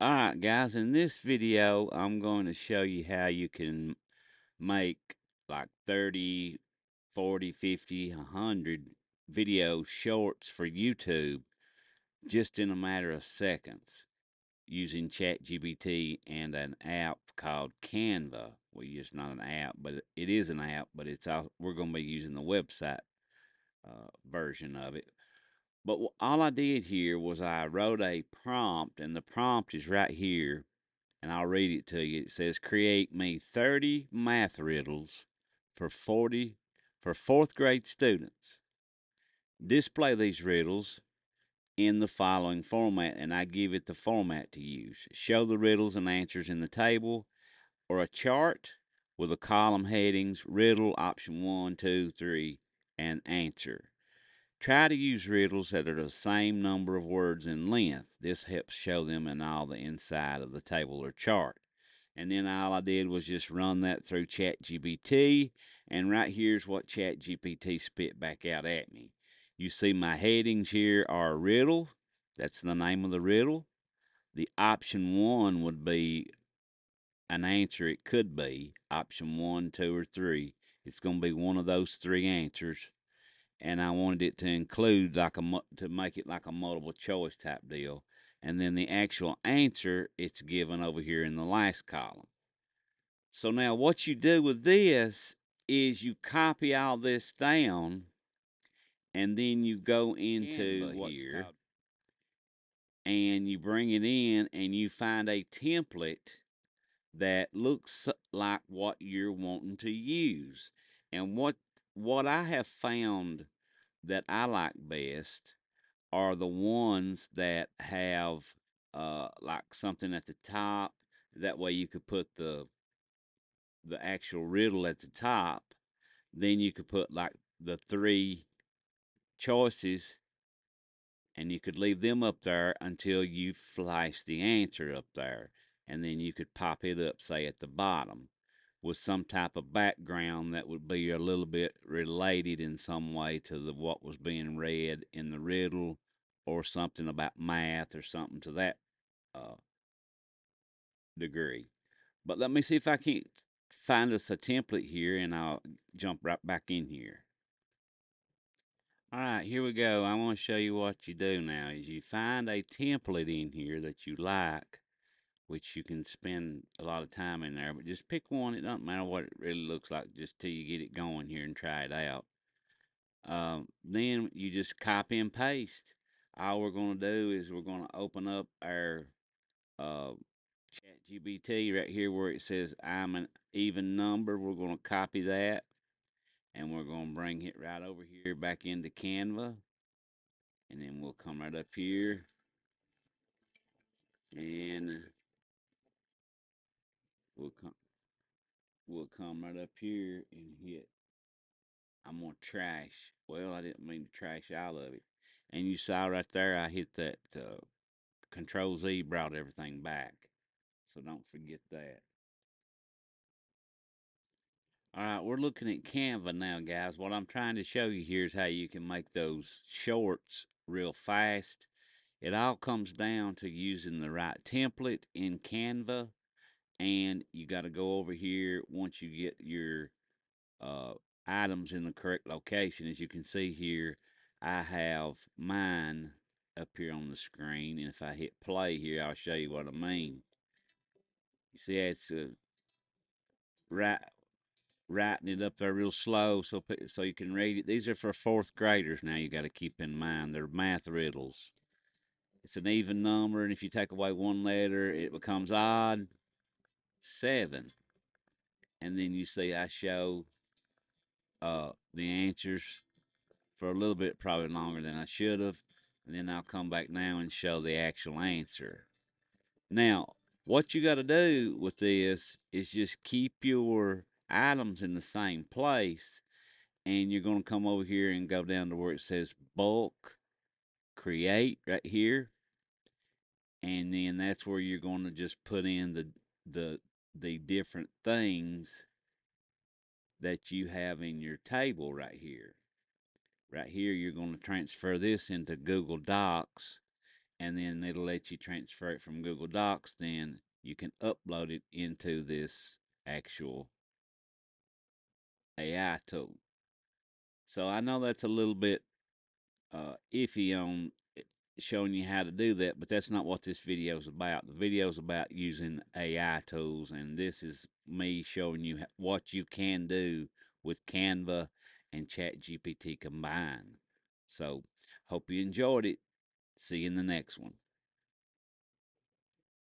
Alright guys, in this video, I'm going to show you how you can make like 30, 40, 50, 100 video shorts for YouTube just in a matter of seconds using ChatGPT and an app called Canva. Well, it's not an app, but it is an app, but we're going to be using the website version of it. But all I did here was I wrote a prompt, and the prompt is right here, and I'll read it to you. It says, "Create me 30 math riddles for 40 for fourth grade students. Display these riddles in the following format," and I give it the format to use. Show the riddles and answers in the table or a chart with the column headings: riddle, option 1, 2, 3, and answer. Try to use riddles that are the same number of words in length. This helps show them in all the inside of the table or chart. And then all I did was just run that through ChatGPT, and right here's what ChatGPT spit back out at me. You see my headings here are riddle. That's the name of the riddle. The option 1 would be an answer. It could be option 1, 2, or 3. It's going to be one of those three answers, and I wanted it to include to make it like a multiple choice type deal. And then the actual answer, it's given over here in the last column. So now what you do with this is you copy all this down, and then you go into here and you bring it in and you find a template that looks like what you're wanting to use. And what I have found that I like best are the ones that have like something at the top. That way you could put the actual riddle at the top. Then you could put like the three choices, and you could leave them up there until you flash the answer up there. And then you could pop it up, say, at the bottom with some type of background that would be a little bit related in some way to what was being read in the riddle, or something about math or something to that uh, degree. But let me see if I can't find us a template here, and I'll jump right back in here. All right, here we go. I want to show you what you do now is you find a template in here that you like, which you can spend a lot of time in there, but just pick one. It doesn't matter what it really looks like, just till you get it going here and try it out. Then you just copy and paste. All we're going to do is we're going to open up our uh, ChatGPT right here where it says I'm an even number. We're going to copy that, and we're going to bring it right over here back into Canva. And then we'll come right up here, and we'll come right up here and hit. I'm gonna trash. Well, I didn't mean to trash all of it. And you saw right there, I hit that Control Z, brought everything back. So don't forget that. All right, we're looking at Canva now, guys. What I'm trying to show you here is how you can make those shorts real fast. It all comes down to using the right template in Canva, and you got to go over here once you get your uh, items in the correct location. As you can see here, I have mine up here on the screen, and if I hit play here, I'll show you what I mean. You see, it's right, writing it up there real slow so you can read it. These are for fourth graders now. You got to keep in mind they're math riddles. It's an even number, and if you take away one letter, it becomes odd. 7. And then you see I show the answers for a little bit, probably longer than I should have. And then I'll come back now and show the actual answer. Now, what you got to do with this is just keep your items in the same place. And you're going to come over here and go down to where it says bulk create right here. And then that's where you're going to just put in the the different things that you have in your table right here. Right here, you're going to transfer this into Google Docs, and then it'll let you transfer it from Google Docs. Then you can upload it into this actual AI tool. So I know that's a little bit iffy on showing you how to do that, but that's not what this video is about. The video is about using AI tools, and this is me showing you what you can do with Canva and ChatGPT combined. So, hope you enjoyed it. See you in the next one.